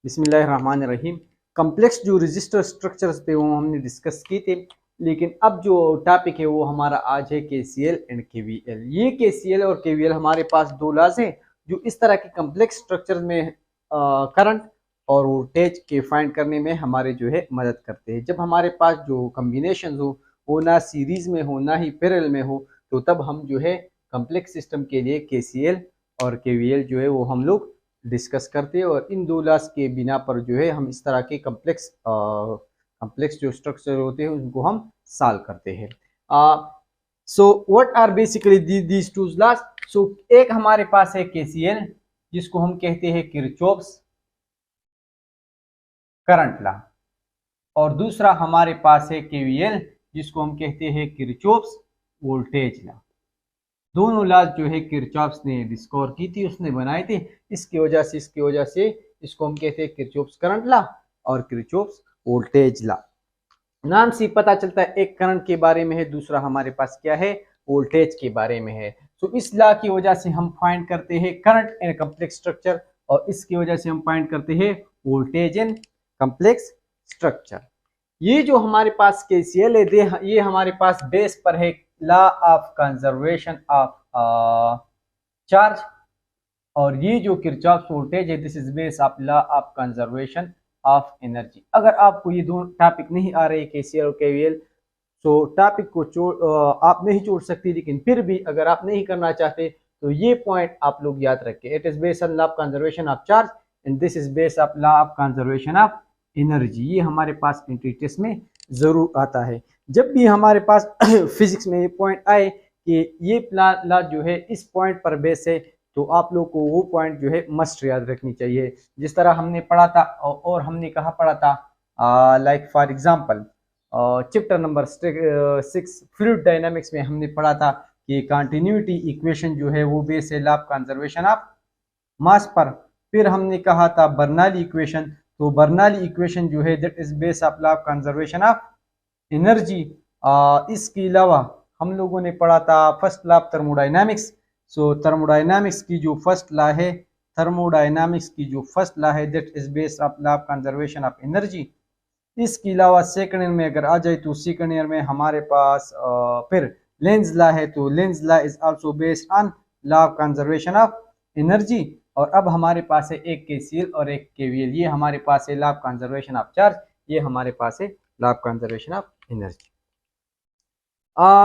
बिस्मिल्लाहिर्रहमानिर्रहीम। कम्प्लेक्स जो register structures थे वो हमने डिस्कस किए थे, लेकिन अब जो टॉपिक है वो हमारा आज है KCL एंड KVL। ये KCL और KVL हमारे पास दो लॉज हैं जो इस तरह के कम्प्लेक्स स्ट्रक्चर में करंट और वोल्टेज के फाइंड करने में हमारे जो है मदद करते हैं। जब हमारे पास जो कम्बिनेशन हो वो ना सीरीज में हो ना ही पैरेलल में हो, तो तब हम जो है कम्प्लेक्स सिस्टम के लिए KCL और KVL जो है वो हम लोग डिस्कस करते हैं, और इन दो लॉस के बिना पर जो है हम इस तरह के कम्प्लेक्स जो स्ट्रक्चर होते हैं उनको हम सॉल्व करते हैं। So what are basically these two laws. So एक हमारे पास है KCL जिसको हम कहते हैं किरचॉफ्स करंट लॉ, और दूसरा हमारे पास है KVL जिसको हम कहते हैं किरचॉफ्स वोल्टेज लॉ। दोनों लॉज जो है किरचॉफ्स ने डिस्कवर की थी, उसने बनाए थे। इसकी वजह से इसको हम कहते हैं किरचॉफ्स करंट लॉ और किरचॉफ्स वोल्टेज लॉ। नाम से पता चलता है एक करंट के बारे में है, दूसरा हमारे पास क्या है, वोल्टेज के बारे में है। तो इस लॉ की वजह से हम फाइंड करते हैं करंट इन कम्प्लेक्स स्ट्रक्चर, और इसकी वजह से हम फाइंड करते हैं वोल्टेज इन कम्प्लेक्स स्ट्रक्चर। ये जो हमारे पास KCL है ये हमारे पास बेस पर है law of conservation of charge, और ये जो किरचॉफ्स वोल्टेज है this is base of law of conservation of energy. अगर आपको ये दो टॉपिक नहीं आ रहे KCL और KVL, तो टॉपिक को आप नहीं छोड़ सकते, लेकिन फिर भी अगर आप नहीं करना चाहते तो ये पॉइंट आप लोग याद रखें। It is based on law of conservation of charge and this is based of law of conservation of energy. ये हमारे पास एंट्री टेस्ट में जरूर आता है। जब भी हमारे पास फिजिक्स में ये पॉइंट आए कि ये लॉ जो है इस पॉइंट पर बेस है, तो आप लोग को वो पॉइंट जो है मस्ट याद रखनी चाहिए। जिस तरह हमने पढ़ा था, और हमने कहा पढ़ा था, like for example chapter number 6 fluid dynamics में हमने पढ़ा था कि कंटिन्यूटी इक्वेशन जो है वो बेस है law of conservation of mass पर। फिर हमने कहा था बर्नौली इक्वेशन, तो बर्नौली इक्वेशन जो है that is base of law of conservation of energy. इसके अलावा हम लोगों ने पढ़ा था first law of thermodynamics. So thermodynamics की जो फर्स्ट लॉ है that is based of law of conservation of energy. इसके अलावा सेकंड ईयर में अगर आ जाए तो सेकंड ईयर में हमारे पास फिर लेंज लॉ है, तो Lenz law is also based on law of conservation of energy. और अब हमारे पास है एक KCL और एक KVL। ये हमारे पास है law of conservation of charge, ये हमारे पास है law of conservation of energy.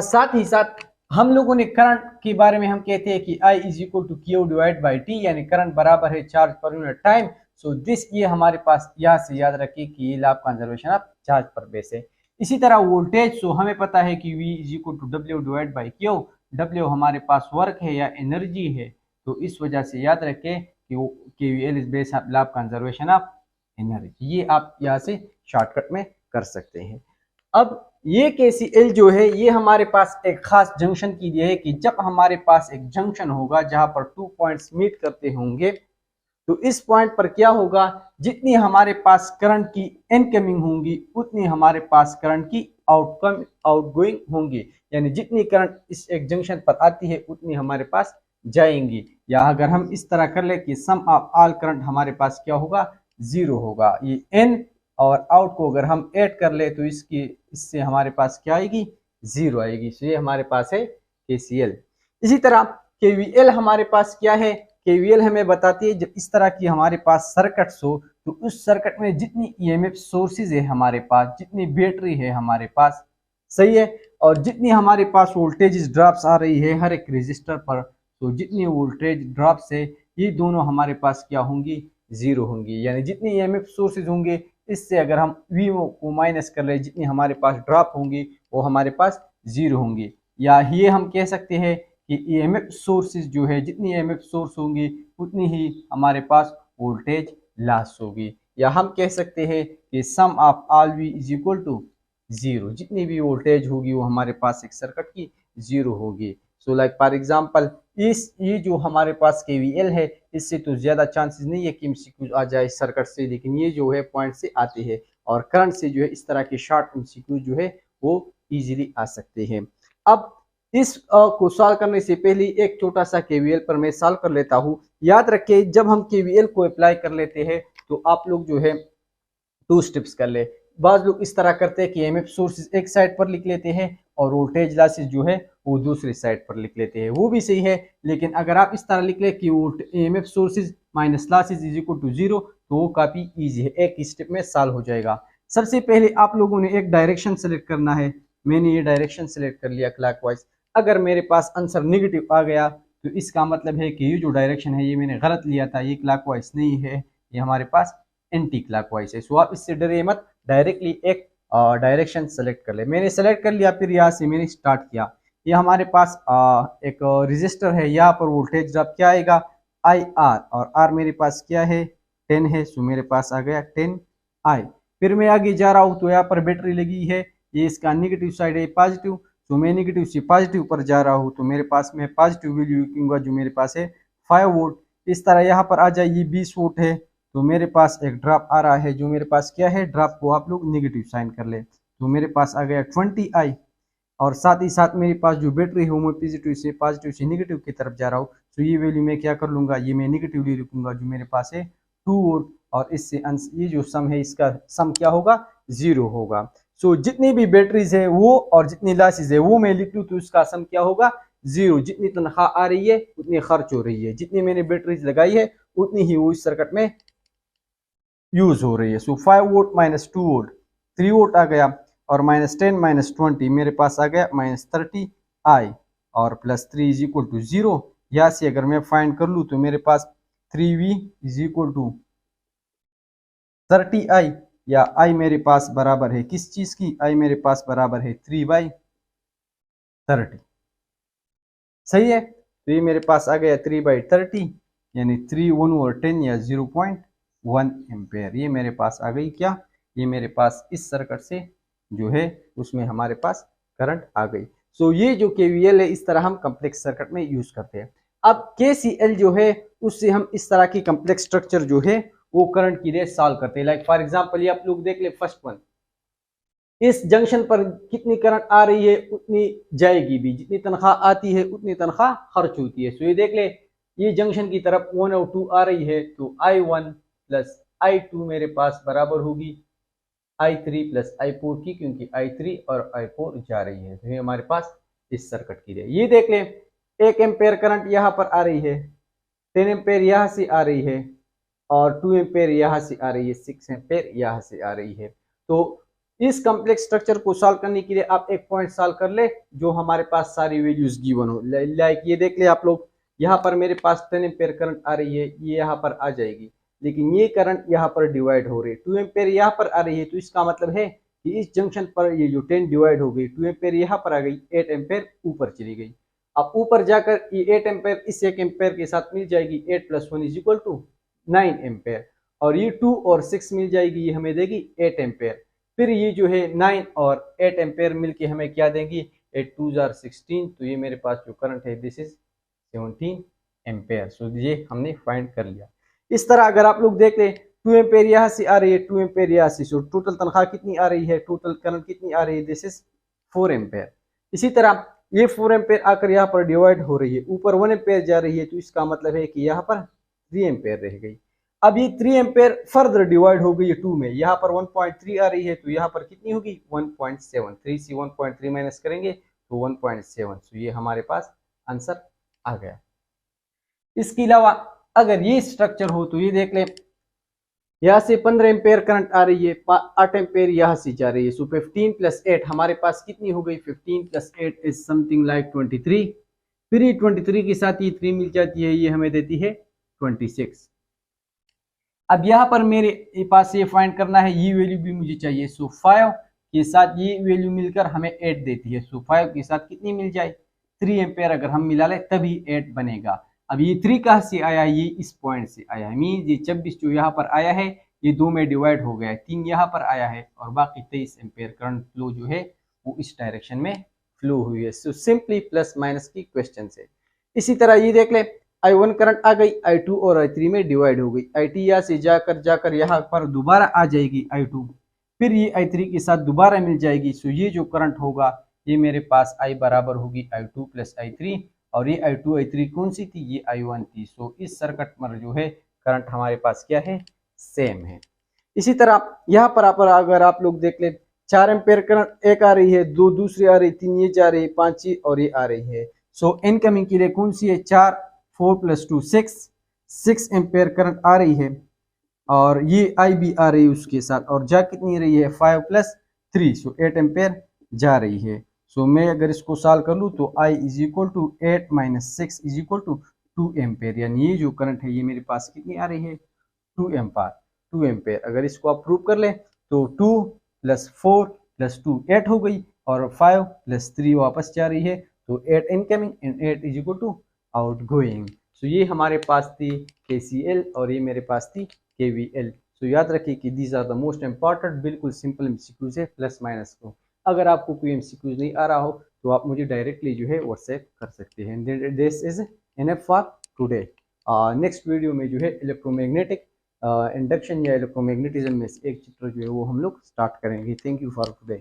साथ ही साथ हम लोगों ने करंट के बारे में हम कहते हैं कि I is equal to Q divide by T, यानी करंट बराबर है charge per unit time. So this ये हमारे पास यहाँ से याद रखिए कि ये law of conservation of charge पर बेस है। इसी तरह वोल्टेज, सो हमें पता है कि V is equal to W divide by Q। W हमारे पास वर्क है या एनर्जी है, तो इस वजह से याद रखें कि KVL is based on law of conservation of energy. ये आप यहाँ से शॉर्टकट में कर सकते हैं। अब ये KCL जो है ये हमारे पास एक खास जंक्शन के लिए है कि जब हमारे पास एक जंक्शन होगा जहां पर 2 पॉइंट्स मीट करते होंगे, तो इस पॉइंट पर क्या होगा, जितनी हमारे पास करंट की इनकमिंग होंगी उतनी हमारे पास करंट की आउटगोइंग होंगी, यानी जितनी करंट इस एक जंक्शन पर आती है उतनी हमारे पास जाएंगी। या अगर हम इस तरह कर ले कि सम ऑफ ऑल करंट हमारे पास क्या होगा, 0 होगा। ये इन और आउट को अगर हम ऐड कर ले तो इससे हमारे पास क्या आएगी, 0 आएगी। तो ये हमारे पास है KCL। इसी तरह KVL हमारे पास क्या है, KVL हमें बताती है जब इस तरह की हमारे पास सर्किट्स हो तो उस सर्किट में जितनी EMF सोर्सेज है हमारे पास, जितनी बैटरी है हमारे पास, सही है, और जितनी हमारे पास वोल्टेज ड्रॉप्स आ रही है हर एक रजिस्टर पर, तो जितनी वोल्टेज ड्रॉप्स है ये दोनों हमारे पास क्या होंगी, 0 होंगी। यानी जितनी EMF सोर्सेज होंगे इससे अगर हम V को माइनस कर ले, जितनी हमारे पास ड्रॉप होंगी वो हमारे पास 0 होंगी। या ये हम कह सकते हैं कि EMF सोर्सेज जो है, जितनी EMF सोर्स होंगी उतनी ही हमारे पास वोल्टेज लॉस होगी। या हम कह सकते हैं कि sum of all V is equal to 0, जितनी भी वोल्टेज होगी वो हमारे पास एक सर्किट की 0 होगी। सो लाइक फॉर एग्जांपल ये जो हमारे पास KVL है इससे तो ज़्यादा चांसेस नहीं है कि MCQ आ जाए सर्किट से, लेकिन ये जो है पॉइंट से आते हैं, और करंट से जो है इस तरह के शॉर्ट MCQ जो है वो इजीली आ सकते हैं। अब इस को सॉल्व करने से पहले एक छोटा सा KVL पर मैं सॉल्व कर लेता हूँ। याद रखें जब हम KVL को अप्लाई कर लेते हैं तो आप लोग जो है 2 स्टेप्स कर ले। बाज लोग इस तरह करते हैं कि एमएफ सोर्सेज एक साइड पर लिख लेते हैं और वोल्टेज लॉसेज जो है वो दूसरी साइड पर लिख लेते हैं, वो भी सही है। लेकिन अगर आप इस तरह लिख ले कि EMF sources minus losses is equal to 0, तो वो काफी ईजी है, एक स्टेप में सॉल्व हो जाएगा। सबसे पहले आप लोगों ने एक डायरेक्शन सेलेक्ट करना है। मैंने ये डायरेक्शन सेलेक्ट कर लिया क्लॉकवाइज। अगर मेरे पास आंसर नेगेटिव आ गया तो इसका मतलब है कि ये जो डायरेक्शन है ये मैंने गलत लिया था, ये क्लॉकवाइज नहीं है, ये हमारे पास एंटी क्लॉकवाइज है। सो आप इससे डरे मत, डायरेक्टली एक डायरेक्शन सेलेक्ट कर ले। मैंने सेलेक्ट कर लिया, फिर यहाँ से मैंने स्टार्ट किया। ये हमारे पास एक रजिस्टर है, यहाँ पर वोल्टेज ड्रॉप क्या आएगा आई आर, और आर मेरे पास क्या है 10 है, सो मेरे पास आ गया 10 आई। फिर मैं आगे जा रहा हूँ तो यहाँ पर बैटरी लगी है, ये इसका नेगेटिव साइड है पॉजिटिव, तो मैं नेगेटिव से पॉजिटिव पर जा रहा हूँ, तो मेरे पास में पॉजिटिव वैल्यू लिखूंगा जो मेरे पास है 5 वोल्ट। इस तरह यहाँ पर आ जाए, ये 20 वोल्ट है, तो मेरे पास एक ड्रॉप आ रहा है जो मेरे पास क्या है, ड्रॉप को आप लोग नेगेटिव साइन कर ले, तो मेरे पास आ गया 20 आई। और साथ ही साथ मेरे पास जो बैटरी है वो मैं पॉजिटिव से नेगेटिव की तरफ जा रहा हूँ, तो ये वैल्यू मैं क्या कर लूंगा, ये मैं नेगेटिवली लिखूंगा जो मेरे पास है 2 वोल्ट, और इससे ये जो सम है इसका सम क्या होगा 0 होगा। सो जितनी भी बैटरीज है वो और जितनी लॉसेज है वो मैं लिख लूँ तो इसका सम क्या होगा 0। जितनी तनख्वाह आ रही है उतनी खर्च हो रही है, जितनी मैंने बैटरीज लगाई है उतनी ही वो इस सर्किट में यूज हो रही है। सो 5 वोल्ट माइनस 2 वोल्ट 3 वोल्ट आ गया, और माइनस 10 माइनस 20 मेरे पास आ गया माइनस 30 आई, और प्लस 3 इज इक्वल टू 0। यहाँ से अगर मैं फाइंड कर लूँ तो मेरे पास 3v इज इक्वल टू 30 आई, या आई मेरे पास बराबर है किस चीज की, आई मेरे पास बराबर है 3/30। सही है, तो ये मेरे पास आ गया 3/30, यानी 3 1 और 10 या 0.1 एम्पेयर। ये मेरे पास आ गई क्या, ये मेरे पास इस सर्किट से जो है उसमें हमारे पास करंट आ गई। सो ये जो केवीएल है इस तरह हम कम्प्लेक्स सर्किट में यूज करते हैं। अब केसीएल जो है उससे हम इस तरह की कम्प्लेक्स स्ट्रक्चर जो है वो करंट की लिए सॉल्व करते हैं। लाइक फॉर एग्जांपल ये आप लोग देख ले, फर्स्ट वन, इस जंक्शन पर कितनी करंट आ रही है उतनी जाएगी भी, जितनी तनख्वाह आती है उतनी तनख्वाह खर्च होती है। सो ये देख ले, ये जंक्शन की तरफ 1 और 2 आ रही है, तो I1 प्लस I2 मेरे पास बराबर होगी I3 प्लस I4 की, क्योंकि I3 और I4 जा रही है। तो ये हमारे पास इस सर्किट की लिए। ये देख ले, 1 एम्पेयर करंट यहाँ पर आ रही है, 10 एम्पेयर यहाँ से आ रही है, और 2 एम्पेयर यहाँ से आ रही है, 6 एम्पेयर यहाँ से आ रही है। तो इस कम्प्लेक्स स्ट्रक्चर को सॉल्व करने के लिए आप एक पॉइंट सॉल्व कर ले जो हमारे पास सारी वैल्यूज गिवन हो। लाइक ये देख ले आप लोग, यहाँ पर मेरे पास 10 एम्पेयर करंट आ रही है, ये यहाँ पर आ जाएगी, लेकिन ये करंट यहाँ पर डिवाइड हो रही है, 2 एम्पेयर यहाँ पर आ रही है, तो इसका मतलब है कि इस जंक्शन पर ये जो 10 डिवाइड हो गई, 2 एम्पेयर यहाँ पर आ गई, 8 एम्पेयर ऊपर चली गई। अब ऊपर जाकर ये 8 एम्पेयर इस 1 एम्पेयर के साथ मिल जाएगी, 8 plus 1 is equal to 9 ampere, और ये 2 और 6 मिल जाएगी, ये हमें देगी 8 एम्पेयर। फिर ये जो है 9 और 8 एम्पेयर मिलके हमें क्या देंगी, 8 2 जार 16, तो ये मेरे पास जो करंट है दिस इज 17 एम्पेयर। सो ये हमने फाइंड कर लिया। इस तरह अगर आप लोग देख ले, 2 एम्पेयर यहाँ से आ रही है, 2 एम्पेयर यहाँ से, सो टोटल तनख्वाह कितनी आ रही है, टोटल करंट कितनी आ रही है, दिस इज 4 एम्पेयर। इसी तरह ये 4 एम्पेयर आकर यहाँ पर डिवाइड हो रही है, ऊपर 1 एम्पेयर जा रही है, तो इसका मतलब है कि यहाँ पर 3 एम्पेयर रह गई। अब ये 3 एम्पेयर फर्दर डिवाइड हो गई है 2 में, यहाँ पर 1.3 आ रही है, तो यहाँ पर कितनी होगी 1.7, 3 से 1.3 माइनस करेंगे तो 1.7। तो ये हमारे पास आंसर आ गया। इसके अलावा अगर ये स्ट्रक्चर हो तो ये देख ले, यहाँ से 15 एम्पेयर करंट आ रही है, 8 एम्पेयर यहाँ से जा रही है, सो 15 प्लस 8 हमारे पास कितनी हो गई, 15 प्लस 8 इज समथिंग लाइक 23। फिर ये 23 के साथ ये 3 मिल जाती है, ये हमें देती है 26। अब यहाँ पर मेरे पास ये फाइंड करना है, ये वैल्यू भी मुझे चाहिए, सो 5 के साथ ये वैल्यू मिलकर हमें 8 देती है, सो 5 के साथ कितनी मिल जाए 3 एम्पेयर अगर हम मिला ले तभी 8 बनेगा। अब ये 3 कहाँ से आया, ये इस पॉइंट से आया है, मीन ये 26 जो यहाँ पर आया है ये 2 में डिवाइड हो गया है, 3 यहाँ पर आया है, और बाकी 23 एम्पेयर करंट फ्लो जो है वो इस डायरेक्शन में फ्लो हुई है। सो सिंपली प्लस माइनस की क्वेश्चन से। इसी तरह ये देख ले, I1 करंट आ गई, I2 और I3 में डिवाइड हो गई, IT यहाँ से जाकर यहाँ पर दोबारा आ जाएगी I2, फिर ये I3 के साथ दोबारा मिल जाएगी। सो ये जो करंट होगा ये मेरे पास I बराबर होगी I2 प्लस I3, और ये I2 I3 कौन सी थी, ये I1 थी। सो इस सर्किट में जो है करंट हमारे पास क्या है सेम है। इसी तरह यहाँ पर अगर आप लोग देख ले 4 एम्पेयर करंट एक आ रही है, 2 दूसरी आ रही, 3 ये जा रही, 5 और ये आ रही है। सो इनकमिंग के लिए कौन सी है, 4, 4 + 2 6 एम्पेयर करंट आ रही है और ये आई भी आ रही है उसके साथ, और जा कितनी रही है 5 + 3 सो 8 एम्पेयर जा रही है। सो मैं अगर इसको सॉल्व कर लूँ तो I = 8 - 6 = 2 एम्पेयर, यानी ये जो करंट है ये मेरे पास कितनी आ रही है 2 एम्पेयर। अगर इसको आप प्रूव कर लें तो 2 + 4 + 2 8 हो गई और 5 + 3 वापस जा रही है, तो 8 इनकमिंग एंड 8 = आउटगोइंग। सो ये हमारे पास थी KCL और ये मेरे पास थी KVL। सो याद रखिए कि these are the most important, बिल्कुल सिंपल MCQs है प्लस माइनस को। अगर आपको कोई MCQs नहीं आ रहा हो तो आप मुझे डायरेक्टली जो है व्हाट्सएप कर सकते हैं। This is enough for today. Next video में जो है इलेक्ट्रोमैग्नेटिक इंडक्शन या इलेक्ट्रोमैग्नेटिज्म में से एक चित्र जो है वो हम लोग स्टार्ट करेंगे। Thank you for today.